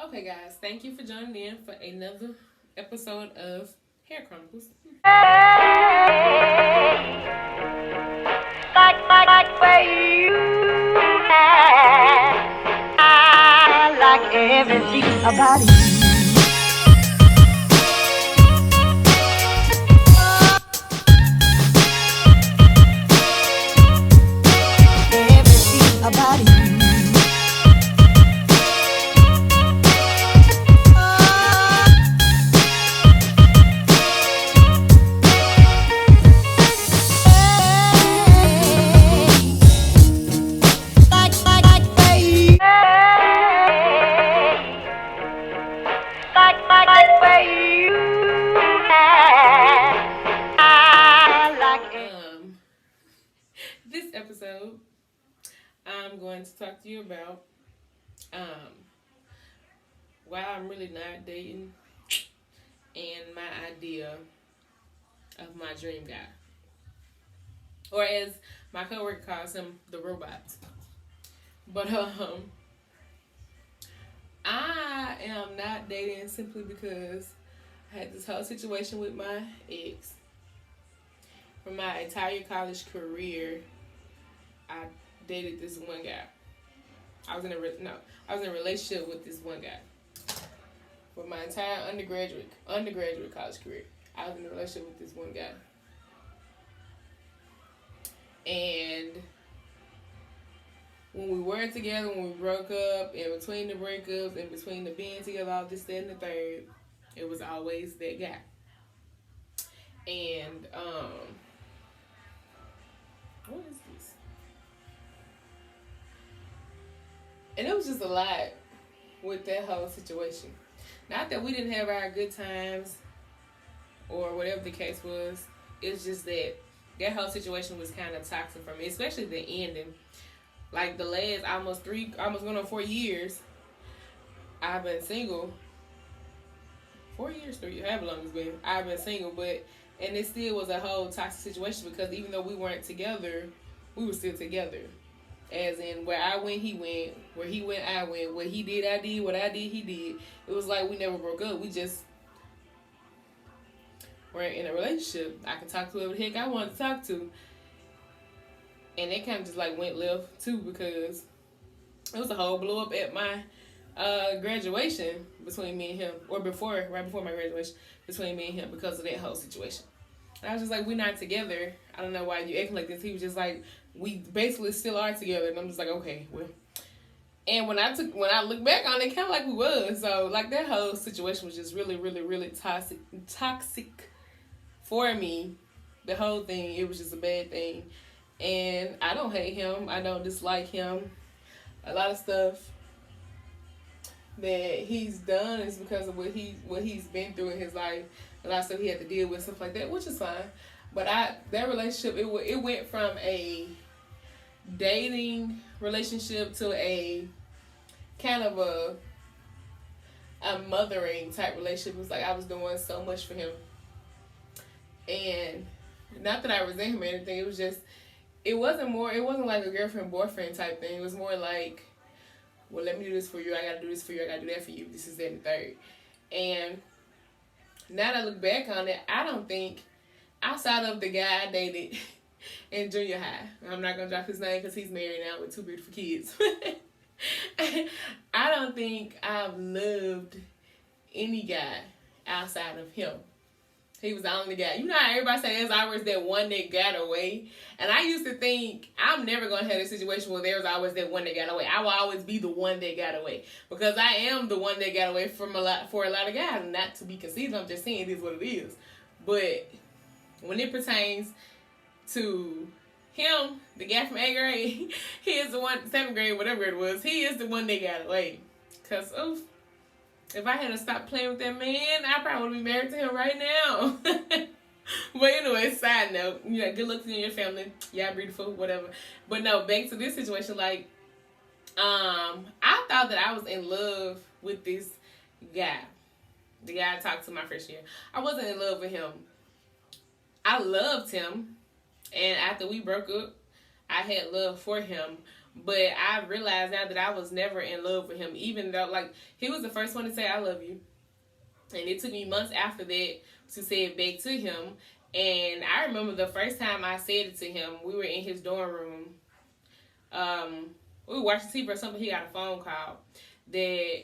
Okay, guys, thank you for joining in for another episode of Hair Chronicles. Like where you at. I like everything about you. Everything about you. This episode, I'm going to talk to you about why I'm really not dating and my idea of my dream guy. Or as my coworker calls him, the robot. But I am not dating simply because I had this whole situation with my ex. For my entire college career, I dated this one guy. I was in a relationship with this one guy. For my entire undergraduate college career, I was in a relationship with this one guy. And when we were together, when we broke up, in between the breakups, in between the being together, all this, that, and the third, it was always that guy. And what is this? And it was just a lot with that whole situation. Not that we didn't have our good times or whatever the case was. It's just that whole situation was kind of toxic for me, especially the ending. Like the last almost going on 4 years, I've been single. 4 years, 3 years, however long it's been. I've been single, and it still was a whole toxic situation because even though we weren't together, we were still together. As in, where I went, he went. Where he went, I went. What he did, I did. What I did, he did. It was like we never broke up. We just were in a relationship. I could talk to whoever the heck I wanted to talk to. And it kind of just like went left too because it was a whole blow up at my graduation between me and him. Or right before my graduation, between me and him because of that whole situation. And I was just like, we're not together. I don't know why you acting like this. He was just like, we basically still are together. And I'm just like, okay, well. And when I look back on it, kind of like we was. So like that whole situation was just really, really, really toxic for me. The whole thing, it was just a bad thing. And I don't hate him. I don't dislike him. A lot of stuff that he's done is because of what he's been through in his life. A lot of stuff he had to deal with, stuff like that, which is fine. But that relationship, it went from a dating relationship to a kind of a mothering type relationship. It was like I was doing so much for him. And not that I resent him or anything, it was just, it wasn't like a girlfriend boyfriend type thing. It was more like, well, let me do this for you, I gotta do this for you, I gotta do that for you, this is that and the third. And now that I look back on it, I don't think, outside of the guy I dated in junior high, I'm not going to drop his name because he's married now with 2 beautiful kids. I don't think I've loved any guy outside of him. He was the only guy. You know how everybody says there's always that one that got away? And I used to think I'm never going to have a situation where there's always that one that got away. I will always be the one that got away. Because I am the one that got away for a lot of guys. Not to be conceived, I'm just saying it is what it is. But when it pertains to him, the guy from 8th grade, he is the one, 7th grade, whatever it was, he is the one that got away. Because, if I had to stop playing with that man, I probably would be married to him right now. But anyway, side note, good luck to you and your family. Y'all beautiful, whatever. But no, back to this situation, like, I thought that I was in love with this guy. The guy I talked to my first year. I wasn't in love with him. I loved him. And after we broke up, I had love for him. But I realized now that I was never in love with him, even though, like, he was the first one to say, I love you. And it took me months after that to say it back to him. And I remember the first time I said it to him, we were in his dorm room. We were watching TV or something. He got a phone call that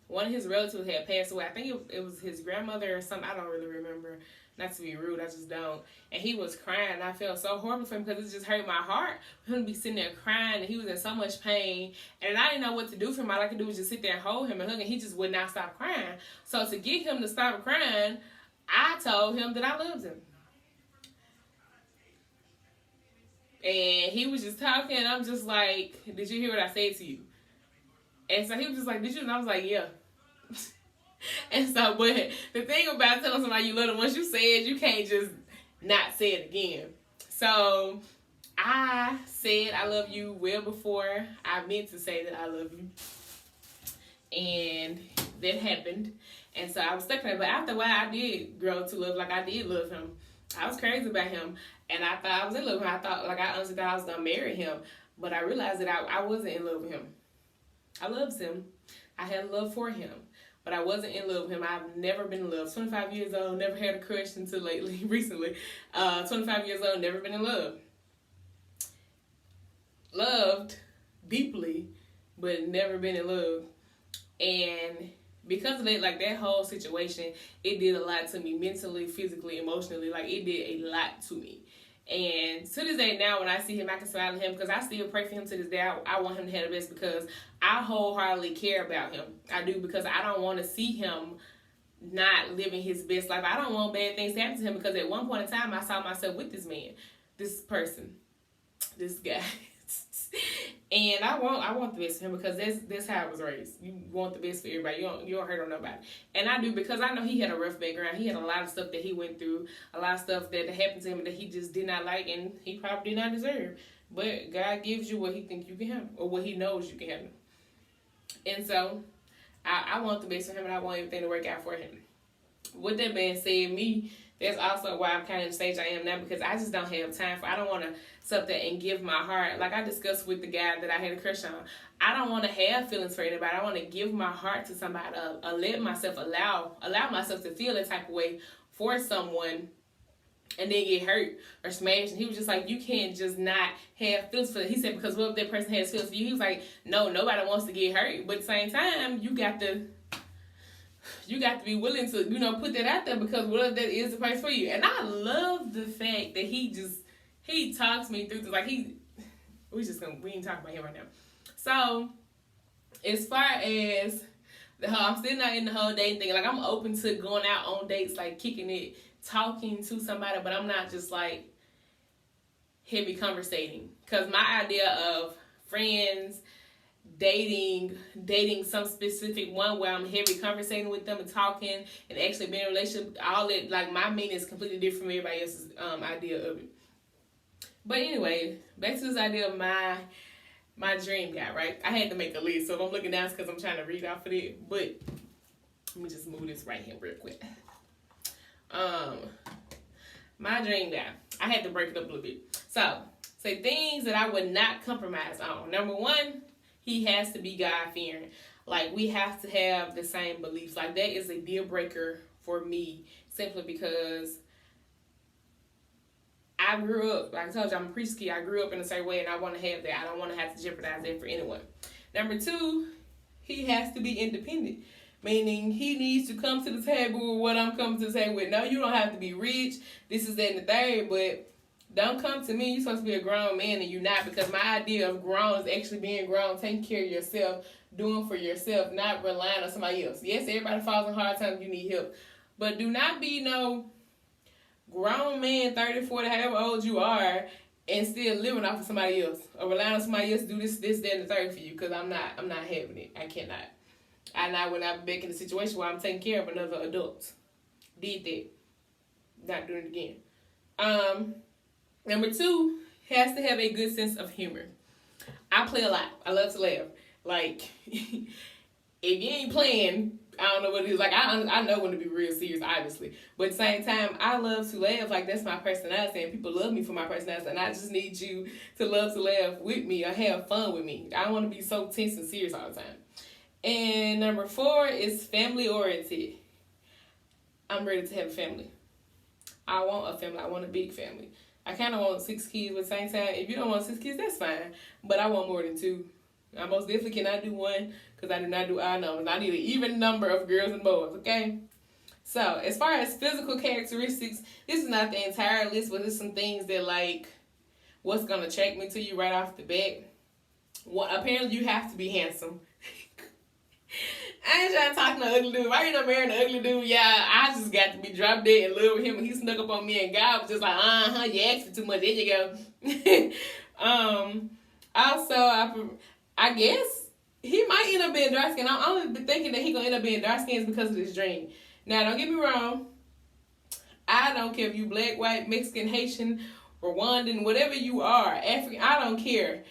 one of his relatives had passed away. I think it was his grandmother or something. I don't really remember. Not to be rude, I just don't. And he was crying. I felt so horrible for him because it just hurt my heart for him to be sitting there crying, and he was in so much pain. And I didn't know what to do for him. All I could do was just sit there and hold him and hug him. He just would not stop crying. So to get him to stop crying, I told him that I loved him. And he was just talking, and I'm just like, did you hear what I said to you? And so he was just like, did you? And I was like, yeah. And so, but the thing about telling somebody you love them, once you say it, you can't just not say it again. So I said I love you well before I meant to say that I love you. And that happened. And so I was stuck there. But after a while, I did grow to love, like I did love him. I was crazy about him. And I thought I was in love with him. I honestly thought I was going to marry him. But I realized that I wasn't in love with him. I loved him. I had love for him. But I wasn't in love with him. I've never been in love. 25 years old, never had a crush until recently. 25 years old, never been in love. Loved deeply, but never been in love. And because of that, like that whole situation, it did a lot to me mentally, physically, emotionally. Like it did a lot to me. And to this day now, when I see him, I can smile at him because I still pray for him to this day. I want him to have the best because I wholeheartedly care about him. I do, because I don't want to see him not living his best life. I don't want bad things to happen to him because at one point in time, I saw myself with this man, this person, this guy. And I want the best for him because that's how I was raised. You want the best for everybody. You don't hurt on nobody. And I do, because I know he had a rough background. He had a lot of stuff that he went through, a lot of stuff that happened to him that he just did not like and he probably did not deserve. But God gives you what he thinks you can handle or what he knows you can handle. And so I want the best for him and I want everything to work out for him. With that being said, that's also why I'm kind of in the stage I am now, because I just don't have time I don't want to sit there and give my heart. Like I discussed with the guy that I had a crush on. I don't want to have feelings for anybody. I want to give my heart to somebody, let myself allow myself to feel that type of way for someone and then get hurt or smashed. And he was just like, you can't just not have feelings for it. He said, because what if that person has feelings for you? He was like, no, nobody wants to get hurt. But at the same time, you got to be willing to, put that out there, because what if that is the place for you? And I love the fact that he talks me through this. Like we ain't talking about him right now. So as far as I'm still not in the whole dating thing. Like I'm open to going out on dates, like kicking it, talking to somebody, but I'm not just like heavy conversating. Because my idea of friends, dating some specific one where I'm heavy conversating with them and talking and actually being in a relationship, all that, like my meaning is completely different from everybody else's idea of it. But anyway, back to this idea of my dream guy, right? I had to make a list, so if I'm looking down, it's because I'm trying to read off of it. But let me just move this right here real quick. My dream guy, I had to break it up a little bit. So, say things that I would not compromise on. Number one, he has to be God-fearing. Like, we have to have the same beliefs. Like, that is a deal breaker for me, simply because I grew up, like I told you, I'm a preacher kid. I grew up in a certain way, and I want to have that. I don't want to have to jeopardize that for anyone. Number two, he has to be independent, meaning he needs to come to the table with what I'm coming to the table with. No, you don't have to be rich, this is that and the third, but don't come to me. You're supposed to be a grown man and you're not, because my idea of grown is actually being grown, taking care of yourself, doing for yourself, not relying on somebody else. Yes, everybody falls in hard times, you need help. But do not be no grown man, 30, 40, however old you are, and still living off of somebody else or relying on somebody else to do this, that, and the third for you, because I'm not having it. I cannot. When I'm back in a situation where I'm taking care of another adult. Did that. Not doing it again. Number two, has to have a good sense of humor. I play a lot. I love to laugh. Like, if you ain't playing, I don't know what it is. Like, I know when to be real serious, obviously. But at the same time, I love to laugh. Like, that's my personality, and people love me for my personality. And I just need you to love to laugh with me or have fun with me. I don't want to be so tense and serious all the time. And number 4 is family-oriented. I'm ready to have a family. I want a family. I want a big family. I kind of want 6 kids, but at the same time, if you don't want 6 kids, that's fine. But I want more than 2. I most definitely cannot do 1 because I do not do odd numbers. I need an even number of girls and boys, okay? So, as far as physical characteristics, this is not the entire list, but there's some things that, like, what's going to attract me to you right off the bat. Well, apparently, you have to be handsome. I ain't trying to talk to no ugly dude. If I ain't no marrying an ugly dude, yeah, I just got to be drop dead in love with him, and he snuck up on me, and God was just like, you asked for too much. There you go. Also, I guess he might end up being dark skinned. I'm only thinking that he gonna end up being dark skinned because of this dream. Now, don't get me wrong. I don't care if you black, white, Mexican, Haitian, Rwandan, whatever you are, African. I don't care.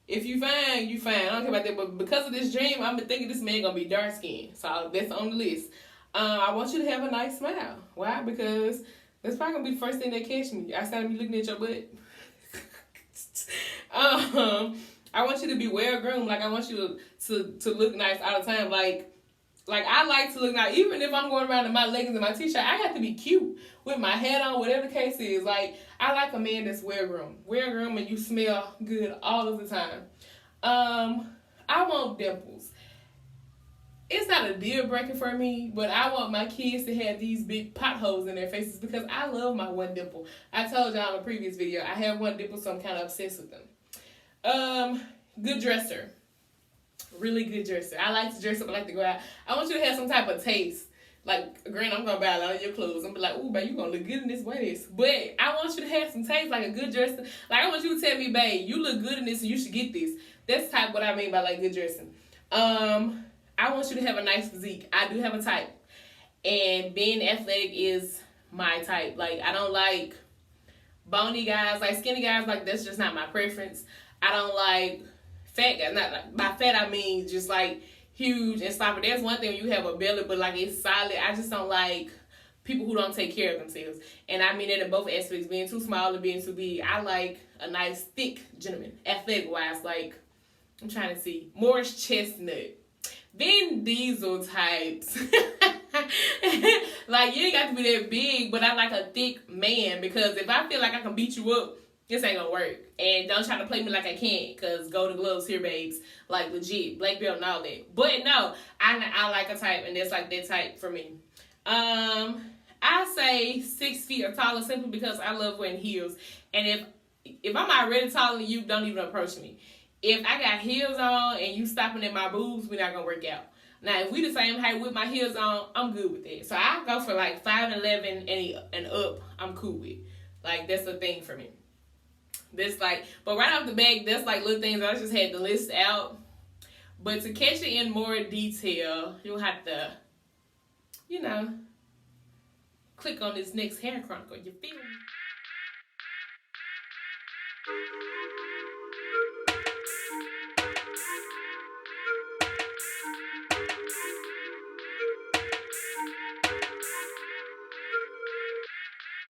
If you fine, you fine. I don't care about that. But because of this dream, I'm thinking this man gonna be dark skinned. So that's on the list. I want you to have a nice smile. Why? Because that's probably gonna be the first thing that catch me. I started me looking at your butt. I want you to be well groomed. Like, I want you to look nice all the time. Like I like to look nice. Even if I'm going around in my leggings and my t-shirt, I have to be cute with my hat on, whatever the case is. Like, I like a man that's well groomed. Well groomed and you smell good all of the time. I want dimples. It's not a deal breaker for me, but I want my kids to have these big potholes in their faces because I love my one dimple. I told y'all in a previous video, I have one dimple, so I'm kind of obsessed with them. Good dresser. Really good dresser. I like to dress up. I like to go out. I want you to have some type of taste. Like, granted, I'm going to buy a lot of your clothes and be like, ooh, babe, you going to look good in this, wear this. But I want you to have some taste, like a good dresser. Like, I want you to tell me, babe, you look good in this and you should get this. That's type what I mean by, like, good dressing. I want you to have a nice physique. I do have a type. And being athletic is my type. Like, I don't like bony guys. Like, skinny guys, like, that's just not my preference. I don't like fat guys. Not like, by fat, I mean just, like, huge and sloppy. There's one thing when you have a belly, but, like, it's solid. I just don't like people who don't take care of themselves. And I mean that in both aspects, being too small or being too big. I like a nice, thick gentleman, athletic-wise. Like, I'm trying to see. Morris Chestnut. Vin Diesel types. Like, you ain't got to be that big, but I like a thick man, because if I feel like I can beat you up, this ain't gonna work. And don't try to play me like I can't, because Golden Gloves here, babes. Like, legit. Black belt and all that. But no, I like a type, and that's like that type for me. I say 6 feet or taller simply because I love wearing heels. And if I'm already taller than you, don't even approach me. If I got heels on and you stopping at my boobs, we're not gonna work out. Now, if we the same height with my heels on, I'm good with that. So I go for like 5'11" and up. I'm cool with. Like, that's the thing for me. This like, but right off the bat, that's like little things I just had to list out. But to catch it in more detail, you'll have to, click on this next hair chronicle. You feel me?